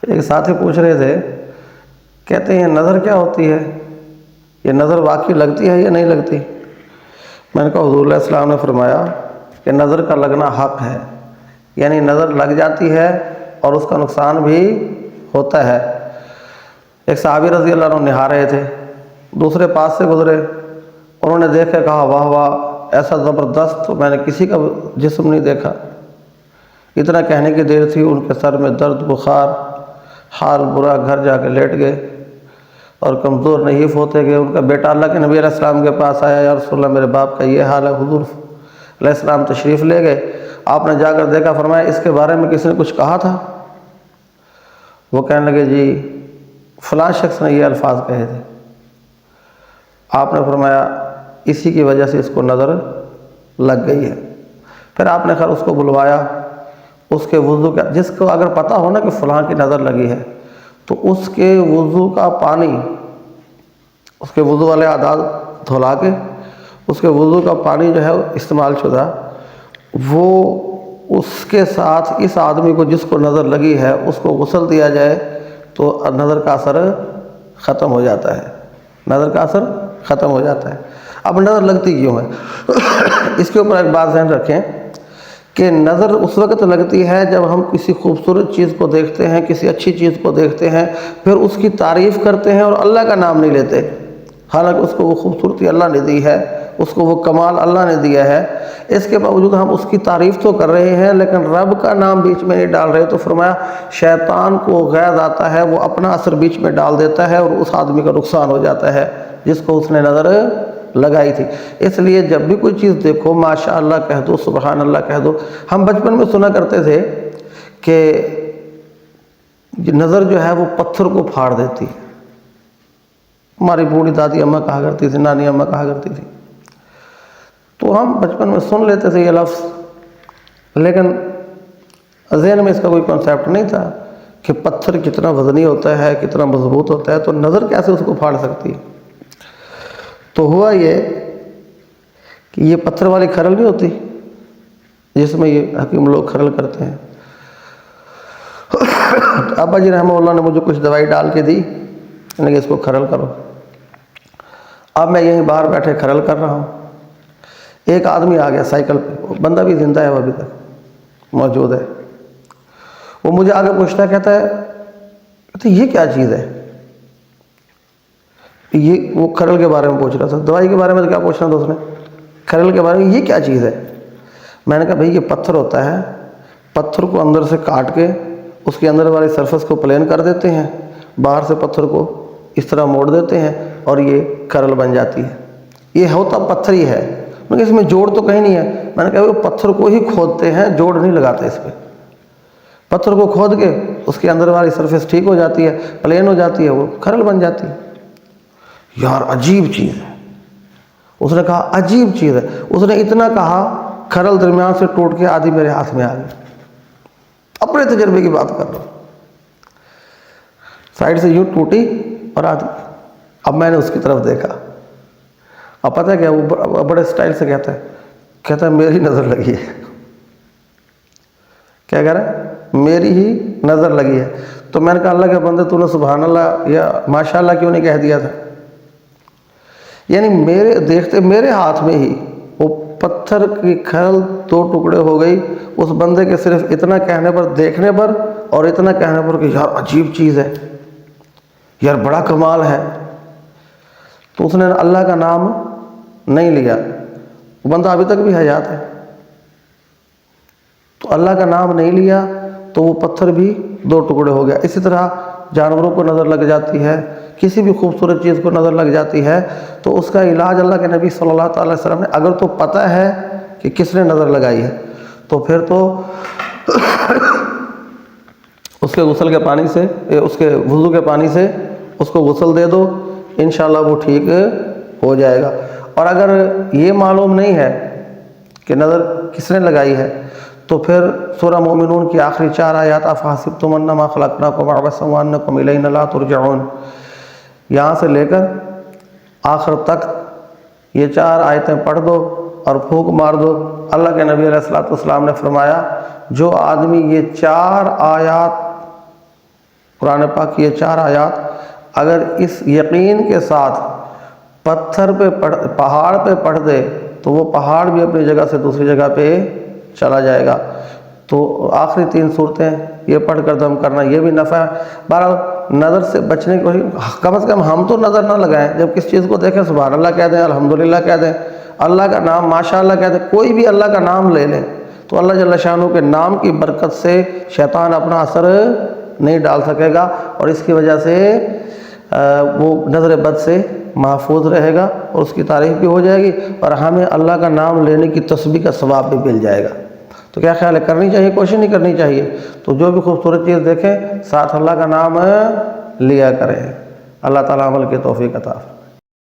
ایک ساتھی پوچھ رہے تھے، کہتے ہیں نظر کیا ہوتی ہے، یہ نظر واقعی لگتی ہے یا نہیں لگتی؟ میں نے کہا حضور علیہ السلام نے فرمایا کہ نظر کا لگنا حق ہے، یعنی نظر لگ جاتی ہے اور اس کا نقصان بھی ہوتا ہے۔ ایک صحابی رضی اللہ عنہ نہا رہے تھے، دوسرے پاس سے گزرے، انہوں نے دیکھ کے کہا واہ واہ، ایسا زبردست تو میں نے کسی کا جسم نہیں دیکھا۔ اتنا کہنے کی دیر تھی، ان کے سر میں درد، بخار، حال برا، گھر جا کے لیٹ گئے اور کمزور نحیف ہوتے گئے۔ ان کا بیٹا اللہ کے نبی علیہ السلام کے پاس آیا، یا رسول اللہ میرے باپ کا یہ حال ہے۔ حضور علیہ السلام تشریف لے گئے، آپ نے جا کر دیکھا، فرمایا اس کے بارے میں کسی نے کچھ کہا تھا؟ وہ کہنے لگے جی فلاں شخص نے یہ الفاظ کہے تھے۔ آپ نے فرمایا اسی کی وجہ سے اس کو نظر لگ گئی ہے۔ پھر آپ نے خیر اس کو بلوایا، اس کے وضو کا، جس کو اگر پتہ ہو نا کہ فلاں کی نظر لگی ہے تو اس کے وضو کا پانی، اس کے وضو والے اعضاء دھلا کے اس کے وضو کا پانی جو ہے استعمال شدہ، وہ اس کے ساتھ اس آدمی کو جس کو نظر لگی ہے اس کو غسل دیا جائے تو نظر کا اثر ختم ہو جاتا ہے، نظر کا اثر ختم ہو جاتا ہے۔ اب نظر لگتی کیوں ہے؟ اس کے اوپر ایک بات ذہن رکھیں کہ نظر اس وقت لگتی ہے جب ہم کسی خوبصورت چیز کو دیکھتے ہیں، کسی اچھی چیز کو دیکھتے ہیں، پھر اس کی تعریف کرتے ہیں اور اللہ کا نام نہیں لیتے، حالانکہ اس کو وہ خوبصورتی اللہ نے دی ہے، اس کو وہ کمال اللہ نے دیا ہے، اس کے باوجود ہم اس کی تعریف تو کر رہے ہیں لیکن رب کا نام بیچ میں نہیں ڈال رہے۔ تو فرمایا شیطان کو غیظ آتا ہے، وہ اپنا اثر بیچ میں ڈال دیتا ہے اور اس آدمی کا نقصان ہو جاتا ہے جس کو اس نے نظر لگائی تھی۔ اس لیے جب بھی کوئی چیز دیکھو ماشاء اللہ کہہ دو، سبحان اللہ کہہ دو۔ ہم بچپن میں سنا کرتے تھے کہ نظر جو ہے وہ پتھر کو پھاڑ دیتی، ہماری بوڑھی دادی اماں کہا کرتی تھی، نانی اماں کہا کرتی تھی، تو ہم بچپن میں سن لیتے تھے یہ لفظ، لیکن ذہن میں اس کا کوئی کنسیپٹ نہیں تھا کہ پتھر کتنا وزنی ہوتا ہے، کتنا مضبوط ہوتا ہے، تو نظر کیسے اس کو پھاڑ سکتی ہے۔ تو ہوا یہ کہ یہ پتھر والی کھرل نہیں ہوتی جس میں یہ حکیم لوگ کھرل کرتے ہیں، ابا جی رحمہ اللہ نے مجھے کچھ دوائی ڈال کے دی، کہ اس کو کھرل کرو۔ اب میں یہیں باہر بیٹھے کھرل کر رہا ہوں، ایک آدمی آ گیا سائیکل پہ، بندہ بھی زندہ ہے، وہ ابھی تک موجود ہے۔ وہ مجھے آگے پوچھتا ہے، کہتا ہے یہ کیا چیز ہے؟ یہ وہ کھرل کے بارے میں پوچھ رہا تھا، دوائی کے بارے میں تو کیا پوچھنا تھا اس نے، کھرل کے بارے میں یہ کیا چیز ہے؟ میں نے کہا بھائی یہ پتھر ہوتا ہے، پتھر کو اندر سے کاٹ کے اس کے اندر والی سرفس کو پلین کر دیتے ہیں، باہر سے پتھر کو اس طرح موڑ دیتے ہیں اور یہ کھرل بن جاتی ہے۔ یہ ہوتا پتھر ہی ہے، مگر اس میں جوڑ تو کہیں نہیں ہے۔ میں نے کہا وہ پتھر کو ہی کھودتے ہیں، جوڑ نہیں لگاتے اس پہ، پتھر کو کھود کے اس کے اندر والی سرفیس ٹھیک ہو جاتی ہے، پلین ہو جاتی ہے، وہ کھرل بن جاتی ہے۔ یار عجیب چیز ہے، اس نے کہا عجیب چیز ہے۔ اس نے اتنا کہا، کھرل درمیان سے ٹوٹ کے آدھی میرے ہاتھ میں آ گئی، اپنے تجربے کی بات کر رہا ہوں، سائڈ سے یوں ٹوٹی اور آدھی۔ اب میں نے اس کی طرف دیکھا، اب پتہ ہے کیا، وہ بڑے سٹائل سے کہتا ہے میری نظر لگی ہے۔ کیا کہہ رہا ہے؟ میری ہی نظر لگی ہے۔ تو میں نے کہا اللہ کے بندے تو نے سبحان اللہ یا ماشاء اللہ کیوں نہیں کہہ دیا تھا؟ یعنی میرے دیکھتے میرے ہاتھ میں ہی وہ پتھر کی کھرل دو ٹکڑے ہو گئی، اس بندے کے صرف اتنا کہنے پر، دیکھنے پر، اور اتنا کہنے پر کہ یار عجیب چیز ہے، یار بڑا کمال ہے۔ تو اس نے اللہ کا نام نہیں لیا، وہ بندہ ابھی تک بھی حیات ہے، تو اللہ کا نام نہیں لیا تو وہ پتھر بھی دو ٹکڑے ہو گیا۔ اسی طرح جانوروں کو نظر لگ جاتی ہے، کسی بھی خوبصورت چیز کو نظر لگ جاتی ہے تو اس کا علاج اللہ کے نبی صلی اللہ تعالی وسلم نے، اگر تو پتہ ہے کہ کس نے نظر لگائی ہے تو پھر تو اس کے غسل کے پانی سے، اس کے وضو کے پانی سے اس کو غسل دے دو، انشاءاللہ وہ ٹھیک ہو جائے گا۔ اور اگر یہ معلوم نہیں ہے کہ نظر کس نے لگائی ہے تو پھر سورہ مومنون کی آخری 4 آیات افحسبتم انما خلقناکم عبثا وانکم الینا لا ترجعون، یہاں سے لے کر آخر تک یہ 4 آیتیں پڑھ دو اور پھونک مار دو۔ اللہ کے نبی علیہ الصلوۃ والسلام نے فرمایا جو آدمی یہ 4 آیات قرآن پاک کی یہ 4 آیات اگر اس یقین کے ساتھ پتھر پہ پہاڑ پہ پڑھ دے تو وہ پہاڑ بھی اپنی جگہ سے دوسری جگہ پہ چلا جائے گا۔ تو آخری 3 صورتیں یہ پڑھ کر دم کرنا، یہ بھی نفع ہے۔ بہرحال نظر سے بچنے کی کوشش، کم از کم ہم تو نظر نہ لگائیں، جب کس چیز کو دیکھیں سبحان اللہ کہہ دیں، الحمدللہ کہہ دیں، اللہ کا نام ماشاء اللہ کہہ دیں، کوئی بھی اللہ کا نام لے لیں تو اللہ جل شانہ کے نام کی برکت سے شیطان اپنا اثر نہیں ڈال سکے گا، اور اس کی وجہ سے وہ نظر بد سے محفوظ رہے گا، اور اس کی تعریف بھی ہو جائے گی، اور ہمیں اللہ کا نام لینے کی تسبیح کا ثواب بھی مل جائے گا۔ تو کیا خیال ہے، کرنی چاہیے، کوشش نہیں کرنی چاہیے؟ تو جو بھی خوبصورت چیز دیکھیں ساتھ اللہ کا نام لیا کریں۔ اللہ تعالیٰ عمل کی توفیق عطا فرمائے۔